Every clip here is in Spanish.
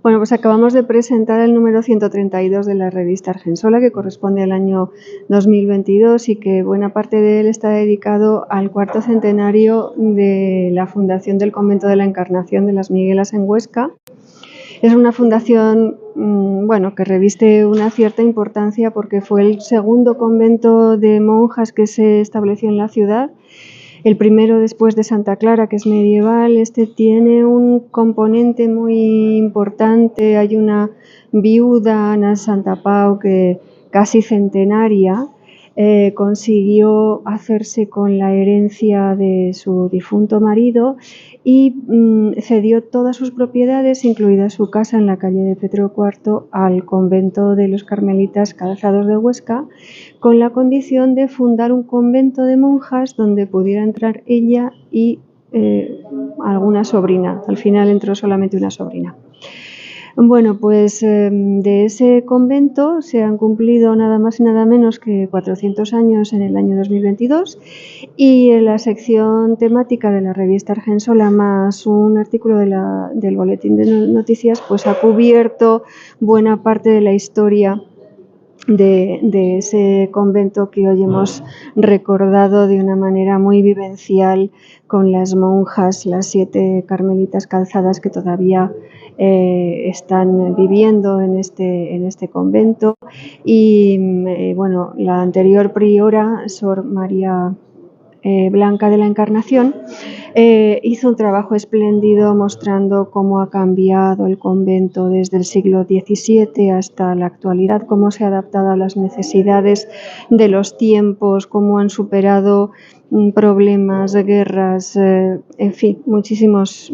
Bueno, pues acabamos de presentar el número 132 de la revista Argensola, que corresponde al año 2022 y que buena parte de él está dedicado al cuarto centenario de la fundación del Convento de la Encarnación de las Miguelas en Huesca. Es una fundación que reviste una cierta importancia porque fue el segundo convento de monjas que se estableció en la ciudad. El primero después de Santa Clara, que es medieval. Este tiene un componente muy importante. Hay una viuda, Ana Santapau, que casi centenaria, consiguió hacerse con la herencia de su difunto marido y cedió todas sus propiedades, incluida su casa en la calle de Pedro IV, al convento de los Carmelitas Calzados de Huesca, con la condición de fundar un convento de monjas donde pudiera entrar ella y alguna sobrina. Al final entró solamente una sobrina. Bueno, pues de ese convento se han cumplido nada más y nada menos que 400 años en el año 2022 y en la sección temática de la revista Argensola más un artículo del boletín de noticias pues ha cubierto buena parte de la historia de ese convento que hoy hemos recordado de una manera muy vivencial con las monjas, las 7 carmelitas calzadas que todavía están viviendo en este convento y la anterior priora, Sor María Blanca de la Encarnación, hizo un trabajo espléndido mostrando cómo ha cambiado el convento desde el siglo XVII hasta la actualidad, cómo se ha adaptado a las necesidades de los tiempos, cómo han superado problemas, guerras, en fin, muchísimos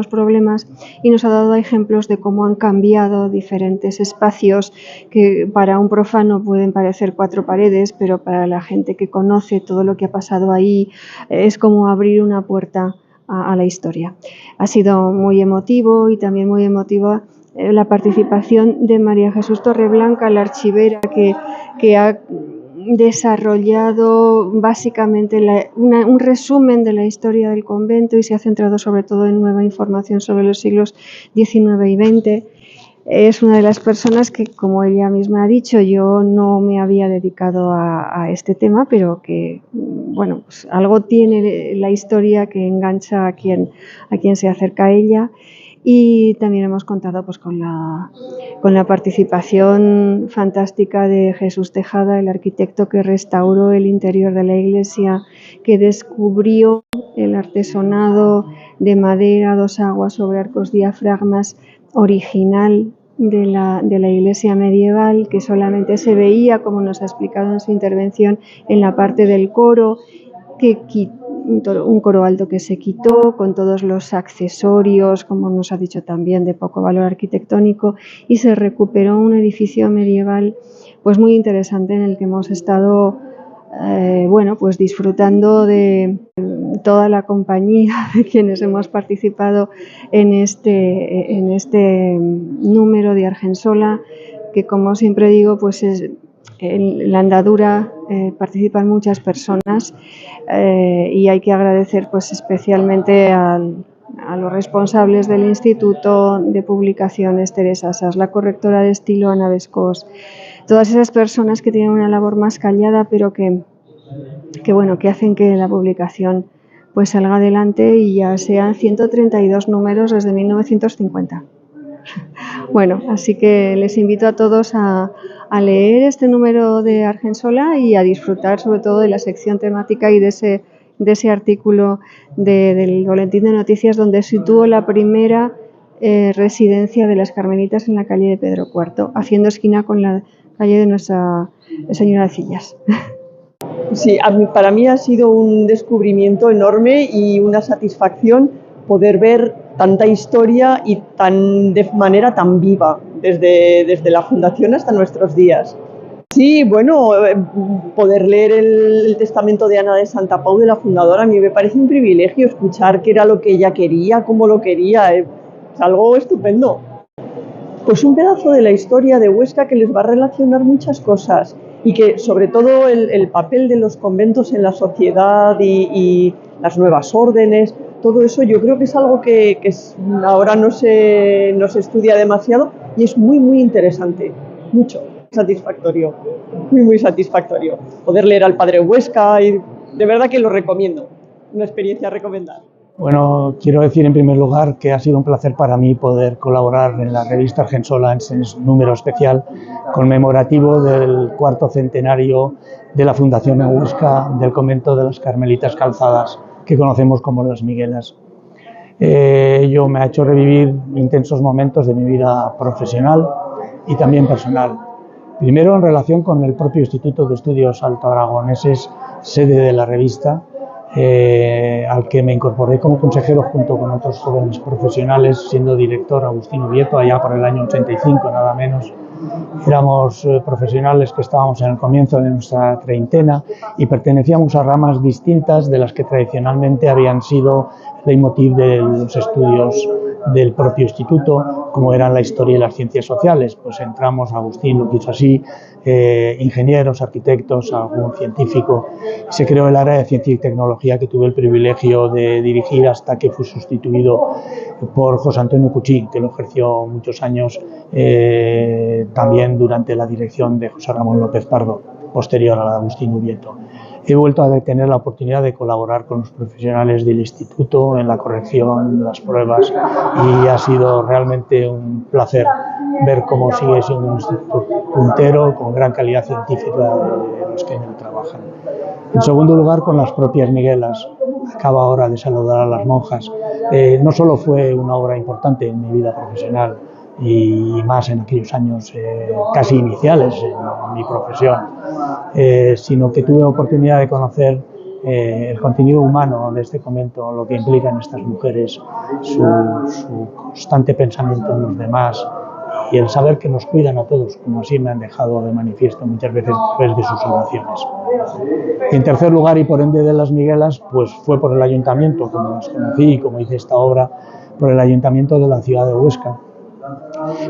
problemas, y nos ha dado ejemplos de cómo han cambiado diferentes espacios que para un profano pueden parecer 4 paredes, pero para la gente que conoce todo lo que ha pasado ahí es como abrir una puerta a la historia. Ha sido muy emotivo y también muy emotiva la participación de María Jesús Torreblanca, la archivera, que ha desarrollado básicamente un resumen de la historia del convento y se ha centrado sobre todo en nueva información sobre los siglos XIX y XX. Es una de las personas que, como ella misma ha dicho, yo no me había dedicado a este tema, pero que, pues algo tiene la historia que engancha a quien se acerca a ella. Y también hemos contado pues con la participación fantástica de Jesús Tejada, el arquitecto que restauró el interior de la iglesia, que descubrió el artesonado de madera, 2 aguas sobre arcos diafragmas original de la iglesia medieval, que solamente se veía, como nos ha explicado en su intervención, en la parte del coro, un coro alto que se quitó con todos los accesorios, como nos ha dicho también, de poco valor arquitectónico, y se recuperó un edificio medieval pues muy interesante en el que hemos estado pues disfrutando de toda la compañía de quienes hemos participado en este número de Argensola, que, como siempre digo, pues en la andadura participan muchas personas y hay que agradecer pues especialmente a los responsables del Instituto de Publicaciones, Teresa Sas, la correctora de estilo, Ana Vescós, todas esas personas que tienen una labor más callada, pero que hacen que la publicación pues salga adelante y ya sean 132 números desde 1950. Bueno, así que les invito a todos a leer este número de Argensola y a disfrutar sobre todo de la sección temática y de ese artículo del boletín de noticias donde situó la primera residencia de las Carmelitas en la calle de Pedro IV, haciendo esquina con la calle de Nuestra Señora de Cillas. Sí, para mí ha sido un descubrimiento enorme y una satisfacción poder ver tanta historia y de manera tan viva, desde la fundación hasta nuestros días. Sí, poder leer el testamento de Ana de Santapau, de la fundadora, a mí me parece un privilegio escuchar qué era lo que ella quería, cómo lo quería, es algo estupendo. Pues un pedazo de la historia de Huesca que les va a relacionar muchas cosas. y que sobre todo el papel de los conventos en la sociedad y las nuevas órdenes, todo eso yo creo que es algo que ahora no se estudia demasiado y es muy, muy interesante, mucho satisfactorio, muy satisfactorio. Poder leer al Padre Huesca, y de verdad que lo recomiendo, una experiencia a recomendar. Bueno, quiero decir en primer lugar que ha sido un placer para mí poder colaborar en la revista Argensola en ese número especial conmemorativo del 4º centenario de la fundación en Huesca del convento de las Carmelitas Calzadas, que conocemos como las Miguelas. Ello me ha hecho revivir intensos momentos de mi vida profesional y también personal. Primero en relación con el propio Instituto de Estudios Alto Aragoneses, sede de la revista, al que me incorporé como consejero junto con otros jóvenes profesionales, siendo director Agustín Ubieto allá por el año 85, nada menos. Éramos profesionales que estábamos en el comienzo de nuestra treintena y pertenecíamos a ramas distintas de las que tradicionalmente habían sido el leitmotiv de los estudios del propio instituto, como eran la historia y las ciencias sociales. Pues entramos, Agustín lo quiso así, ingenieros, arquitectos, algún científico. Se creó el área de ciencia y tecnología que tuve el privilegio de dirigir hasta que fue sustituido por José Antonio Cuchín, que lo ejerció muchos años también durante la dirección de José Ramón López Pardo, posterior a Agustín Ubieto. He vuelto a tener la oportunidad de colaborar con los profesionales del instituto en la corrección, las pruebas, y ha sido realmente un placer ver cómo sigue siendo un instituto puntero con gran calidad científica de los que en él trabajan. En segundo lugar, con las propias Miguelas. Acabo ahora de saludar a las monjas. No solo fue una obra importante en mi vida profesional y más en aquellos años casi iniciales en mi profesión, sino que tuve oportunidad de conocer el contenido humano de este convento, lo que implican estas mujeres, su constante pensamiento en los demás y el saber que nos cuidan a todos, como así me han dejado de manifiesto muchas veces a través de sus oraciones. Y en tercer lugar, y por ende de las Miguelas, pues fue por el ayuntamiento, como las conocí y como hice esta obra, por el ayuntamiento de la ciudad de Huesca,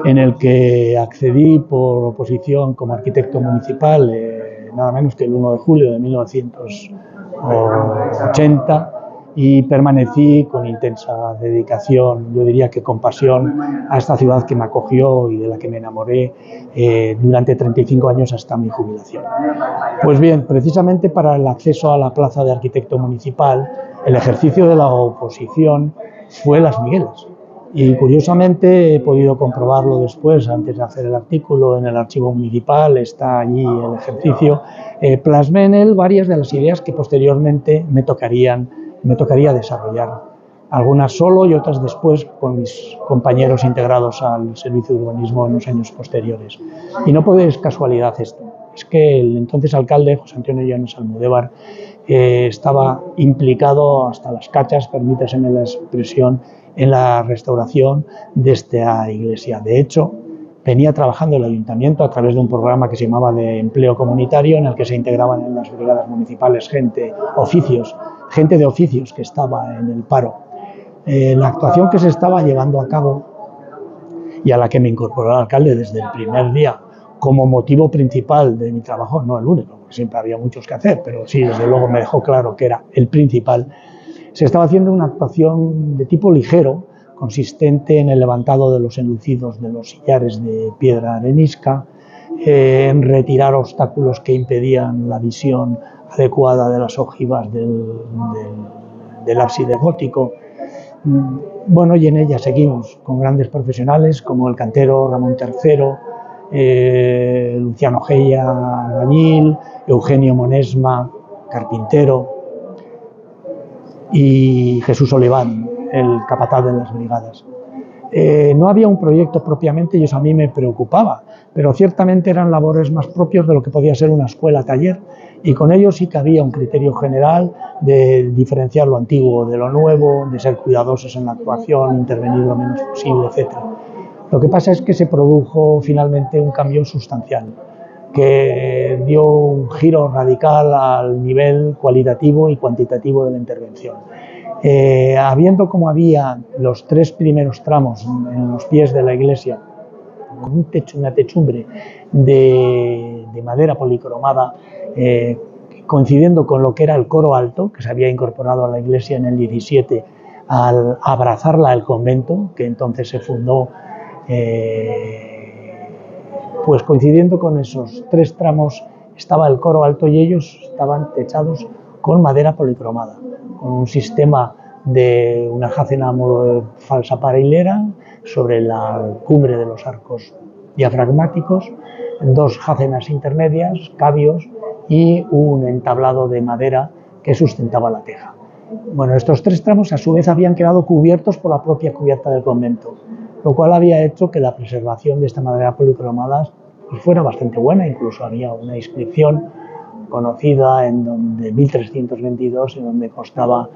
en el que accedí por oposición como arquitecto municipal, nada menos que el 1 de julio de 1980, y permanecí con intensa dedicación, yo diría que con pasión, a esta ciudad que me acogió y de la que me enamoré durante 35 años hasta mi jubilación. Pues bien, precisamente para el acceso a la plaza de arquitecto municipal, el ejercicio de la oposición fue las Miguelas. Y curiosamente he podido comprobarlo después, antes de hacer el artículo, en el archivo municipal, está allí el ejercicio. Plasmé en él varias de las ideas que posteriormente me tocaría desarrollar. Algunas solo y otras después con mis compañeros integrados al servicio de urbanismo en los años posteriores. Y no es casualidad esto, es que el entonces alcalde, José Antonio Llanes Almudévar, estaba implicado hasta las cachas, permítaseme la expresión, en la restauración de esta iglesia. De hecho, venía trabajando el ayuntamiento a través de un programa que se llamaba de empleo comunitario, en el que se integraban en las brigadas municipales gente de oficios que estaba en el paro. La actuación que se estaba llevando a cabo y a la que me incorporó el alcalde desde el primer día como motivo principal de mi trabajo, no el único, porque siempre había muchos que hacer, pero sí, desde luego me dejó claro que era el principal. Se estaba haciendo una actuación de tipo ligero, consistente en el levantado de los enlucidos de los sillares de piedra arenisca, en retirar obstáculos que impedían la visión adecuada de las ojivas del ábside gótico. Bueno, y en ella seguimos con grandes profesionales como el cantero Ramón III, Luciano Geia, albañil, Eugenio Monesma, carpintero, y Jesús Oliván, el capataz de las brigadas. No había un proyecto propiamente y eso a mí me preocupaba, pero ciertamente eran labores más propios de lo que podía ser una escuela-taller, y con ello sí que había un criterio general de diferenciar lo antiguo de lo nuevo, de ser cuidadosos en la actuación, intervenir lo menos posible, etc. Lo que pasa es que se produjo finalmente un cambio sustancial, que dio un giro radical al nivel cualitativo y cuantitativo de la intervención. Habiendo como había los 3 primeros tramos en los pies de la iglesia, con una techumbre de de madera policromada, coincidiendo con lo que era el coro alto, que se había incorporado a la iglesia en el 17 al abrazarla el convento, que entonces se fundó, pues coincidiendo con esos 3 tramos estaba el coro alto y ellos estaban techados con madera policromada, con un sistema de una jácena a modo de falsa parailera sobre la cumbre de los arcos diafragmáticos, 2 jácenas intermedias, cabios y un entablado de madera que sustentaba la teja. Bueno, estos 3 tramos a su vez habían quedado cubiertos por la propia cubierta del convento, lo cual había hecho que la preservación de esta madera policromada fuera bastante buena. Incluso había una inscripción conocida de 1322 en donde constaba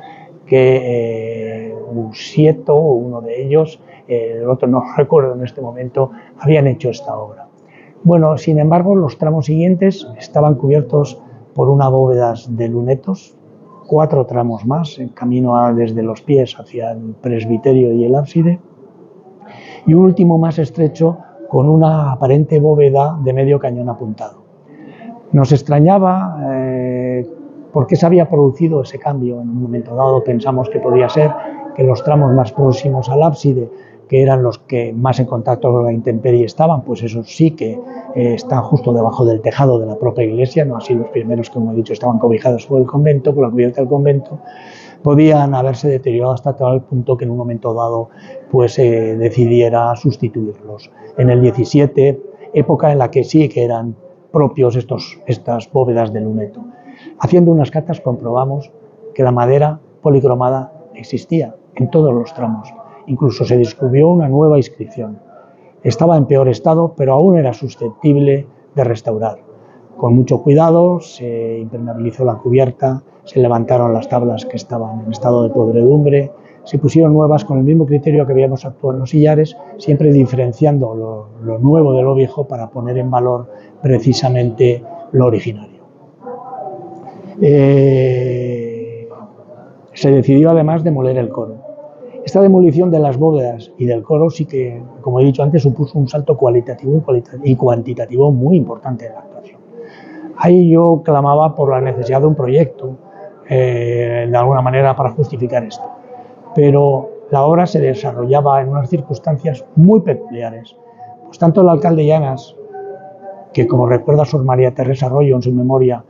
que Usieto, uno de ellos, el otro no recuerdo en este momento, habían hecho esta obra. Bueno, sin embargo, los tramos siguientes estaban cubiertos por una bóveda de lunetos, 4 tramos más, en camino desde los pies hacia el presbiterio y el ábside, y un último más estrecho con una aparente bóveda de medio cañón apuntado. Nos extrañaba por qué se había producido ese cambio. En un momento dado pensamos que podía ser que los tramos más próximos al ábside, que eran los que más en contacto con la intemperie estaban, pues esos sí que están justo debajo del tejado de la propia iglesia, no así los primeros que, como he dicho, estaban cobijados por el convento, por la cubierta del convento, podían haberse deteriorado hasta tal punto que en un momento dado pues decidiera sustituirlos. En el 17, época en la que sí que eran propios estas bóvedas de luneto. Haciendo unas catas comprobamos que la madera policromada existía en todos los tramos. Incluso se descubrió una nueva inscripción. Estaba en peor estado, pero aún era susceptible de restaurar. Con mucho cuidado se impermeabilizó la cubierta, se levantaron las tablas que estaban en estado de podredumbre, se pusieron nuevas con el mismo criterio que habíamos actuado en los sillares, siempre diferenciando lo nuevo de lo viejo para poner en valor precisamente lo originario. Se decidió además demoler el coro. Esta demolición de las bóvedas y del coro sí que, como he dicho antes, supuso un salto cualitativo y cuantitativo muy importante en la actuación. Ahí yo clamaba por la necesidad de un proyecto, de alguna manera, para justificar esto. Pero la obra se desarrollaba en unas circunstancias muy peculiares. Pues tanto el alcalde Llanas, que como recuerda Sor María Teresa Arroyo en su memoria,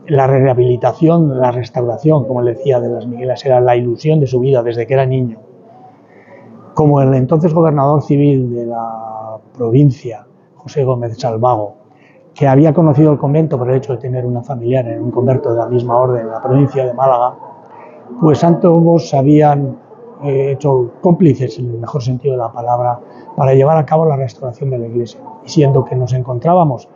la rehabilitación, la restauración, como le decía, de las Miguelas era la ilusión de su vida desde que era niño, como el entonces gobernador civil de la provincia, José Gómez Salvago, que había conocido el convento por el hecho de tener una familiar en un convento de la misma orden en la provincia de Málaga, pues ambos habían hecho cómplices, en el mejor sentido de la palabra, para llevar a cabo la restauración de la iglesia. Y siendo que nos encontrábamos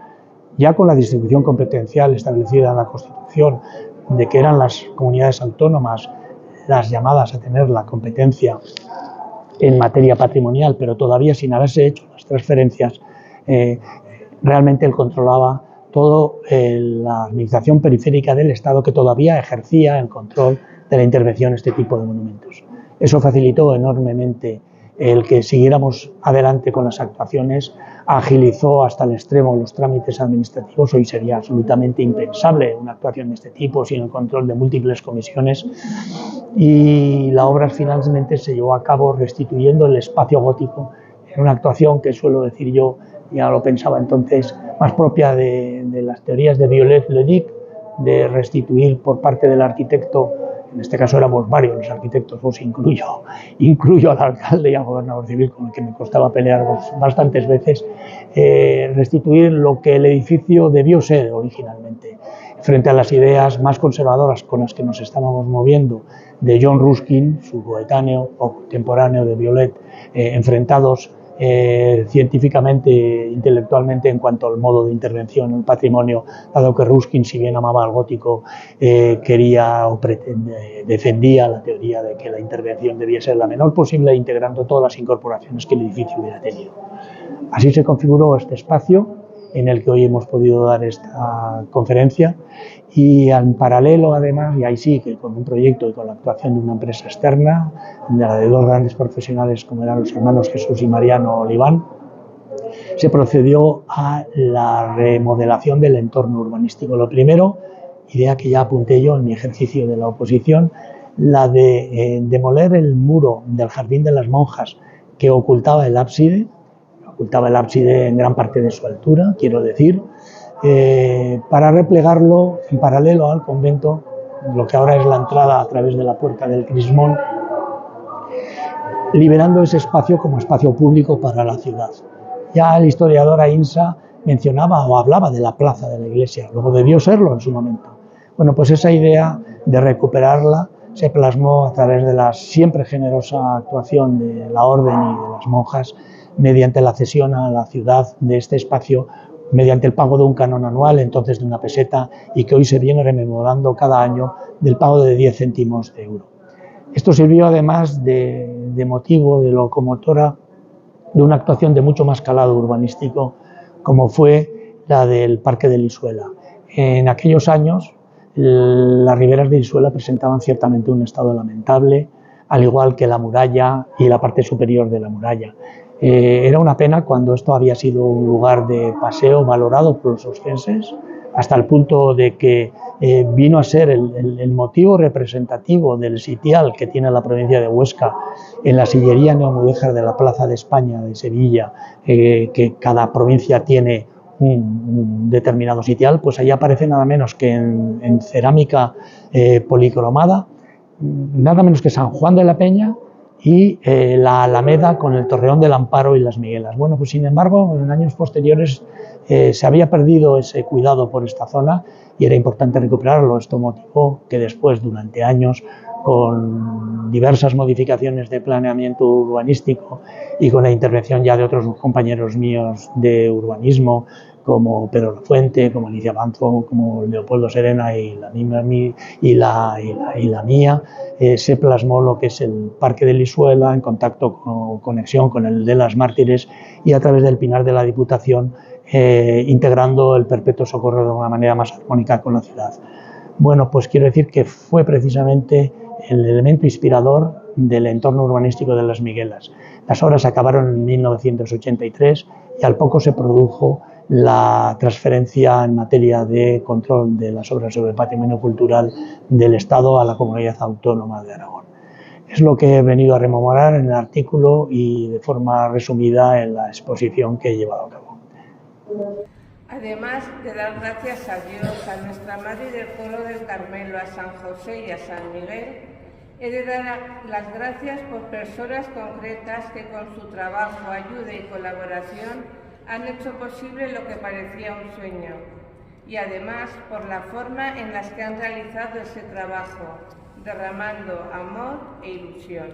ya con la distribución competencial establecida en la Constitución, de que eran las comunidades autónomas las llamadas a tener la competencia en materia patrimonial, pero todavía sin haberse hecho las transferencias, realmente él controlaba toda la administración periférica del Estado, que todavía ejercía el control de la intervención en este tipo de monumentos. Eso facilitó enormemente el que siguiéramos adelante con las actuaciones, agilizó hasta el extremo los trámites administrativos. Hoy sería absolutamente impensable una actuación de este tipo sin el control de múltiples comisiones, y la obra finalmente se llevó a cabo restituyendo el espacio gótico en una actuación que suelo decir yo, ya lo pensaba entonces, más propia de las teorías de Viollet-le-Duc, de restituir por parte del arquitecto, en este caso éramos varios los arquitectos, pues incluyo al alcalde y al gobernador civil, con el que me costaba pelear bastantes veces, restituir lo que el edificio debió ser originalmente, frente a las ideas más conservadoras con las que nos estábamos moviendo de John Ruskin, su coetáneo o contemporáneo de Viollet, enfrentados científicamente, intelectualmente, en cuanto al modo de intervención en el patrimonio, dado que Ruskin, si bien amaba al gótico, quería o defendía la teoría de que la intervención debía ser la menor posible, integrando todas las incorporaciones que el edificio hubiera tenido. Así se configuró este espacio en el que hoy hemos podido dar esta conferencia, y en paralelo además, y ahí sí que con un proyecto y con la actuación de una empresa externa, de 2 grandes profesionales como eran los hermanos Jesús y Mariano Oliván, se procedió a la remodelación del entorno urbanístico. Lo primero, idea que ya apunté yo en mi ejercicio de la oposición, la de demoler el muro del Jardín de las Monjas que ocultaba el ábside en gran parte de su altura, quiero decir, para replegarlo en paralelo al convento, lo que ahora es la entrada a través de la puerta del Crismón, liberando ese espacio como espacio público para la ciudad. Ya el historiador Ainsa mencionaba o hablaba de la plaza de la iglesia, luego debió serlo en su momento. Bueno, pues esa idea de recuperarla se plasmó a través de la siempre generosa actuación de la orden y de las monjas mediante la cesión a la ciudad de este espacio, mediante el pago de un canon anual, entonces de una peseta, y que hoy se viene rememorando cada año del pago de 10 céntimos de euro. Esto sirvió además de motivo, de locomotora, de una actuación de mucho más calado urbanístico, como fue la del Parque de Lisuela. En aquellos años, las riberas de Lisuela presentaban ciertamente un estado lamentable, al igual que la muralla y la parte superior de la muralla. Era una pena cuando esto había sido un lugar de paseo valorado por los oscenses, hasta el punto de que vino a ser el motivo representativo del sitial que tiene la provincia de Huesca en la sillería neomudéjar de la Plaza de España de Sevilla, que cada provincia tiene un determinado sitial, pues ahí aparece nada menos que en cerámica policromada, nada menos que San Juan de la Peña y la Alameda con el Torreón del Amparo y las Miguelas. Bueno, pues sin embargo, en años posteriores se había perdido ese cuidado por esta zona y era importante recuperarlo. Esto motivó que después, durante años, con diversas modificaciones de planeamiento urbanístico y con la intervención ya de otros compañeros míos de urbanismo, como Pedro Lafuente, como Alicia Banzo, como Leopoldo Serena y la mía, se plasmó lo que es el Parque de Lisuela en conexión con el de las Mártires y a través del Pinar de la Diputación, integrando el Perpetuo Socorro de una manera más armónica con la ciudad. Bueno, pues quiero decir que fue precisamente el elemento inspirador del entorno urbanístico de las Miguelas. Las obras acabaron en 1983 y al poco se produjo la transferencia en materia de control de las obras sobre patrimonio cultural del Estado a la Comunidad Autónoma de Aragón. Es lo que he venido a rememorar en el artículo y de forma resumida en la exposición que he llevado a cabo. Además de dar gracias a Dios, a nuestra Madre del Coro del Carmelo, a San José y a San Miguel, he de dar las gracias por personas concretas que con su trabajo, ayuda y colaboración han hecho posible lo que parecía un sueño, y además por la forma en la que han realizado ese trabajo, derramando amor e ilusión.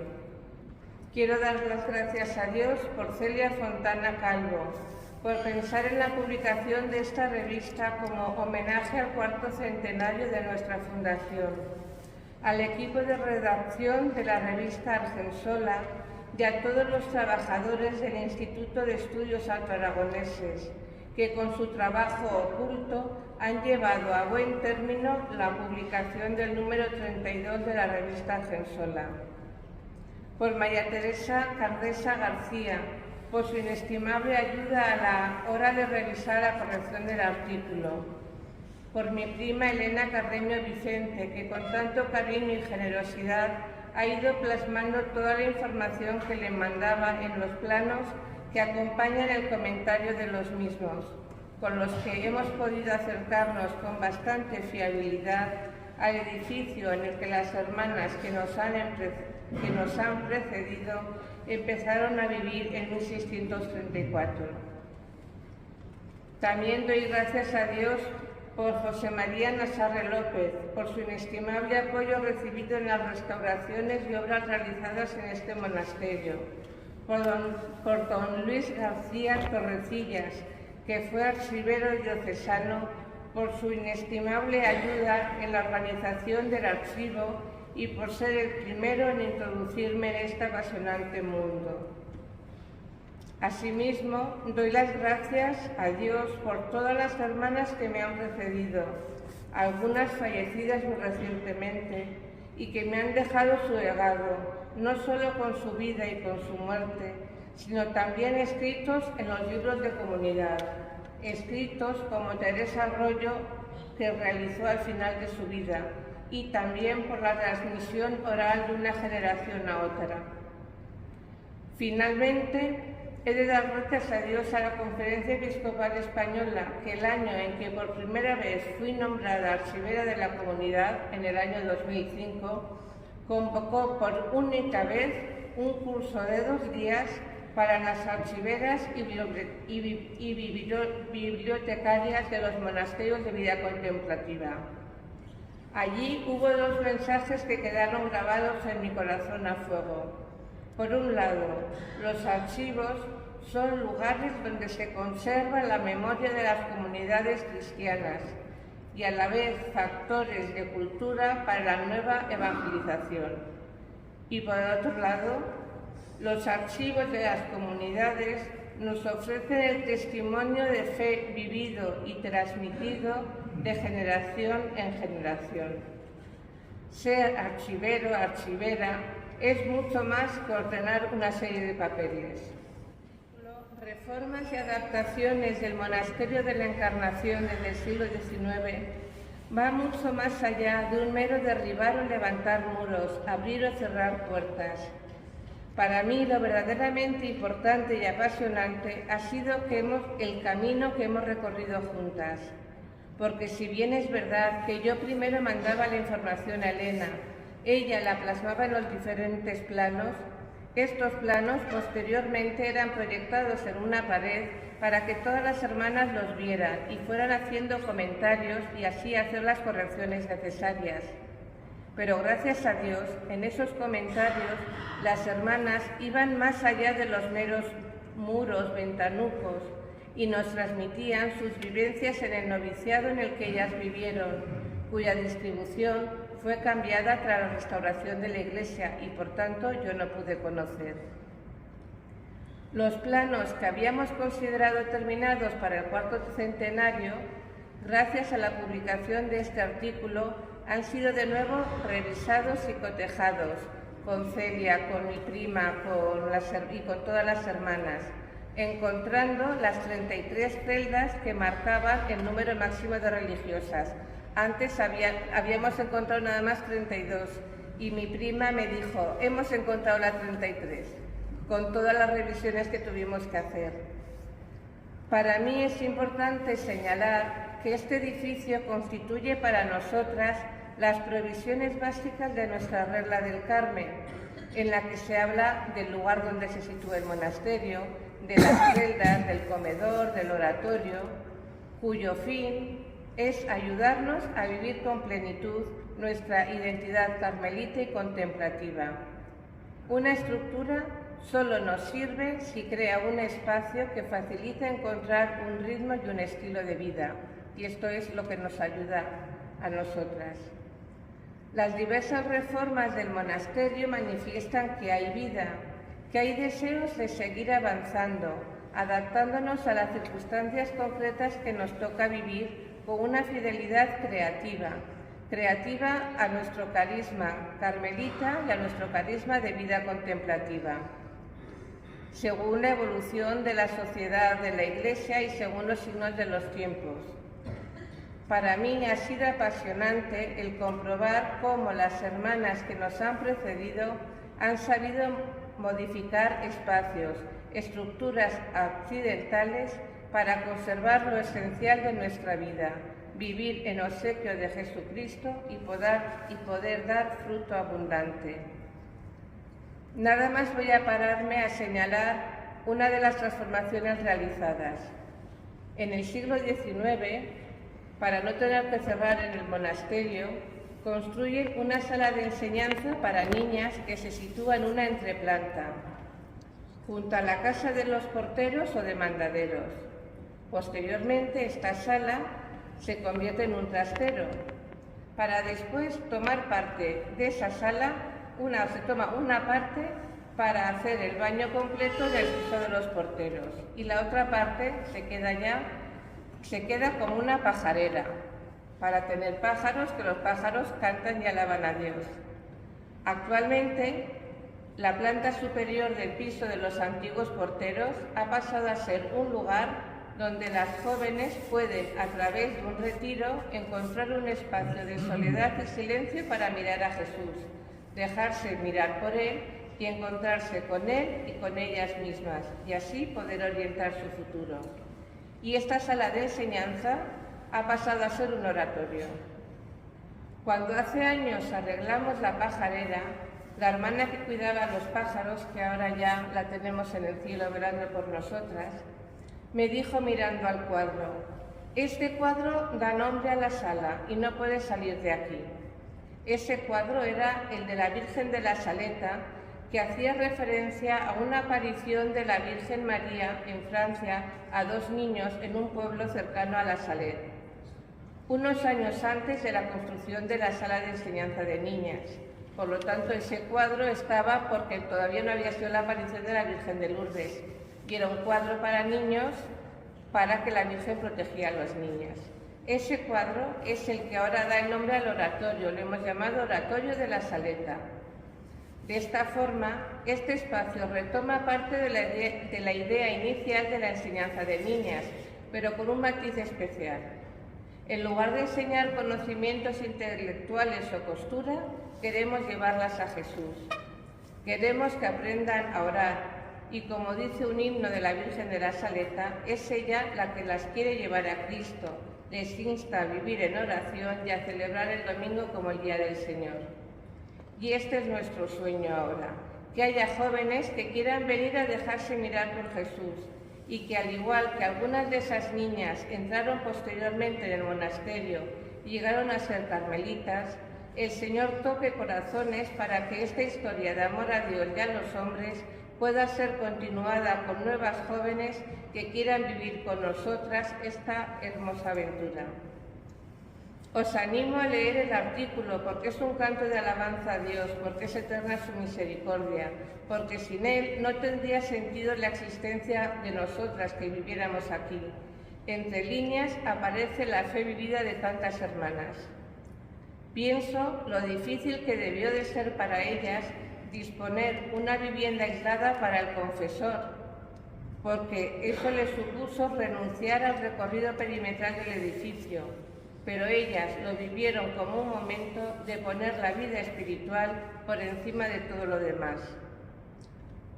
Quiero dar las gracias a Dios por Celia Fontana Calvo, por pensar en la publicación de esta revista como homenaje al 4º centenario de nuestra fundación, al equipo de redacción de la revista Argensola y a todos los trabajadores del Instituto de Estudios Altoaragoneses, que con su trabajo oculto han llevado a buen término la publicación del número 32 de la revista Argensola. Por María Teresa Cardesa García, por su inestimable ayuda a la hora de revisar la corrección del artículo. Por mi prima Elena Carreño Vicente, que con tanto cariño y generosidad ha ido plasmando toda la información que le mandaba en los planos que acompañan el comentario de los mismos, con los que hemos podido acercarnos con bastante fiabilidad al edificio en el que las hermanas que nos han precedido empezaron a vivir en 1634. También doy gracias a Dios por José María Nazarre López, por su inestimable apoyo recibido en las restauraciones y obras realizadas en este monasterio, por don Luis García Torrecillas, que fue archivero diocesano, por su inestimable ayuda en la organización del archivo y por ser el primero en introducirme en este apasionante mundo. Asimismo, doy las gracias a Dios por todas las hermanas que me han precedido, algunas fallecidas muy recientemente, y que me han dejado su legado, no solo con su vida y con su muerte, sino también escritos en los libros de comunidad, escritos como Teresa Arroyo, que realizó al final de su vida, y también por la transmisión oral de una generación a otra. Finalmente, he de dar gracias a Dios a la Conferencia Episcopal Española, que el año en que por primera vez fui nombrada archivera de la comunidad, en el año 2005, convocó por única vez un curso de 2 días para las archiveras y bibliotecarias de los monasterios de vida contemplativa. Allí hubo 2 mensajes que quedaron grabados en mi corazón a fuego. Por un lado, los archivos son lugares donde se conserva la memoria de las comunidades cristianas y a la vez factores de cultura para la nueva evangelización. Y por otro lado, los archivos de las comunidades nos ofrecen el testimonio de fe vivido y transmitido de generación en generación. Ser archivero o archivera es mucho más que ordenar una serie de papeles. Reformas y adaptaciones del Monasterio de la Encarnación desde el siglo XIX va mucho más allá de un mero derribar o levantar muros, abrir o cerrar puertas. Para mí lo verdaderamente importante y apasionante ha sido el camino que hemos recorrido juntas. Porque si bien es verdad que yo primero mandaba la información a Elena, ella la plasmaba en los diferentes planos, estos planos posteriormente eran proyectados en una pared para que todas las hermanas los vieran y fueran haciendo comentarios y así hacer las correcciones necesarias. Pero gracias a Dios, en esos comentarios, las hermanas iban más allá de los meros muros, ventanucos, y nos transmitían sus vivencias en el noviciado en el que ellas vivieron, cuya distribución fue cambiada tras la restauración de la Iglesia y por tanto yo no pude conocer. Los planos que habíamos considerado terminados para el 4º centenario, gracias a la publicación de este artículo, han sido de nuevo revisados y cotejados con Celia, con mi prima y con todas las hermanas, encontrando las 33 celdas que marcaban el número máximo de religiosas. Antes habíamos encontrado nada más 32 y mi prima me dijo, hemos encontrado la 33, con todas las revisiones que tuvimos que hacer. Para mí es importante señalar que este edificio constituye para nosotras las provisiones básicas de nuestra regla del Carmen, en la que se habla del lugar donde se sitúa el monasterio, de las celdas, del comedor, del oratorio, cuyo fin es ayudarnos a vivir con plenitud nuestra identidad carmelita y contemplativa. Una estructura solo nos sirve si crea un espacio que facilite encontrar un ritmo y un estilo de vida, y esto es lo que nos ayuda a nosotras. Las diversas reformas del monasterio manifiestan que hay vida, que hay deseos de seguir avanzando, adaptándonos a las circunstancias concretas que nos toca vivir con una fidelidad creativa a nuestro carisma carmelita y a nuestro carisma de vida contemplativa, según la evolución de la sociedad, de la Iglesia y según los signos de los tiempos. Para mí ha sido apasionante el comprobar cómo las hermanas que nos han precedido han sabido modificar espacios, estructuras accidentales para conservar lo esencial de nuestra vida, vivir en obsequio de Jesucristo y poder dar fruto abundante. Nada más voy a pararme a señalar una de las transformaciones realizadas. En el siglo XIX, para no tener que cerrar en el monasterio, construyen una sala de enseñanza para niñas que se sitúa en una entreplanta, junto a la casa de los porteros o de mandaderos. Posteriormente, esta sala se convierte en un trastero, para después tomar parte de esa sala, se toma una parte para hacer el baño completo del piso de los porteros y la otra parte se queda como una pajarera, para tener pájaros, que los pájaros cantan y alaban a Dios. Actualmente, La planta superior del piso de los antiguos porteros ha pasado a ser un lugar donde las jóvenes pueden, a través de un retiro, encontrar un espacio de soledad y silencio para mirar a Jesús, dejarse mirar por Él y encontrarse con Él y con ellas mismas, y así poder orientar su futuro. Y esta sala de enseñanza ha pasado a ser un oratorio. Cuando hace años arreglamos la pajarera, la hermana que cuidaba a los pájaros, que ahora ya la tenemos en el cielo velando por nosotras, me dijo mirando al cuadro: este cuadro da nombre a la sala y no puede salir de aquí. Ese cuadro era el de la Virgen de la Saleta, que hacía referencia a una aparición de la Virgen María en Francia a 2 niños en un pueblo cercano a la Salet, unos años antes de la construcción de la sala de enseñanza de niñas. Por lo tanto, ese cuadro estaba porque todavía no había sido la aparición de la Virgen de Lourdes, y era un cuadro para niños para que la Virgen protegía a las niñas. Ese cuadro es el que ahora da el nombre al oratorio, lo hemos llamado Oratorio de la Saleta. De esta forma, este espacio retoma parte de la idea inicial de la enseñanza de niñas, pero con un matiz especial. En lugar de enseñar conocimientos intelectuales o costura, queremos llevarlas a Jesús. Queremos que aprendan a orar, y como dice un himno de la Virgen de la Saleta, es ella la que las quiere llevar a Cristo, les insta a vivir en oración y a celebrar el domingo como el Día del Señor. Y este es nuestro sueño ahora, que haya jóvenes que quieran venir a dejarse mirar por Jesús, y que al igual que algunas de esas niñas entraron posteriormente en el monasterio y llegaron a ser carmelitas, el Señor toque corazones para que esta historia de amor a Dios y a los hombres pueda ser continuada con nuevas jóvenes que quieran vivir con nosotras esta hermosa aventura. Os animo a leer el artículo porque es un canto de alabanza a Dios, porque es eterna su misericordia, porque sin Él no tendría sentido la existencia de nosotras que viviéramos aquí. Entre líneas aparece la fe vivida de tantas hermanas. Pienso lo difícil que debió de ser para ellas disponer una vivienda aislada para el confesor, porque eso les supuso renunciar al recorrido perimetral del edificio, pero ellas lo vivieron como un momento de poner la vida espiritual por encima de todo lo demás.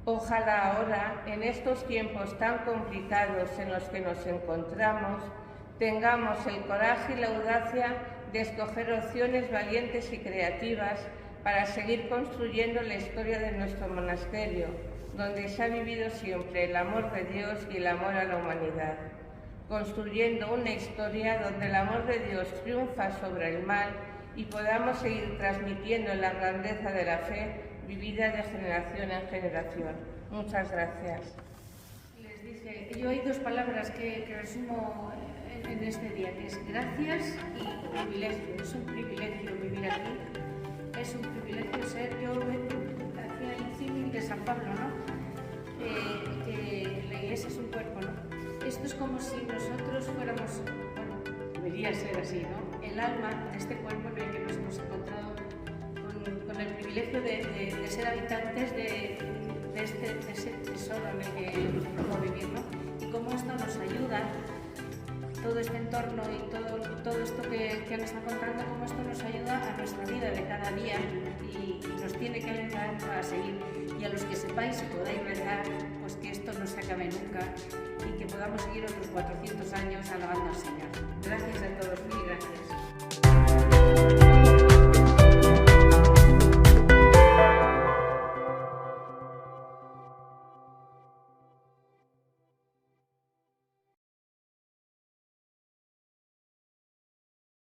Ojalá ahora, en estos tiempos tan complicados en los que nos encontramos, tengamos el coraje y la audacia de escoger opciones valientes y creativas para seguir construyendo la historia de nuestro monasterio, donde se ha vivido siempre el amor de Dios y el amor a la humanidad, construyendo una historia donde el amor de Dios triunfa sobre el mal y podamos seguir transmitiendo la grandeza de la fe vivida de generación en generación. Muchas gracias. Les dije, yo hay 2 palabras que resumo en este día, que es gracias y privilegio. Es un privilegio vivir aquí. Es un privilegio ser, yo hacía el símil de San Pablo, ¿no? Que la iglesia es un cuerpo, ¿no? Esto es como si nosotros fuéramos, bueno, debería ser así, ¿no? El alma de este cuerpo en el que nos hemos encontrado con el privilegio de ser habitantes de ese tesoro en el que nos tocó vivir, ¿no? Y cómo esto nos ayuda, todo este entorno y todo esto que nos está contando, cómo esto nos ayuda a nuestra vida de cada día y nos tiene que alentar a seguir. Y a los que sepáis y podáis rezar, pues que esto no se acabe nunca y que podamos seguir otros 400 años alabando al Señor. Gracias a todos, mil gracias.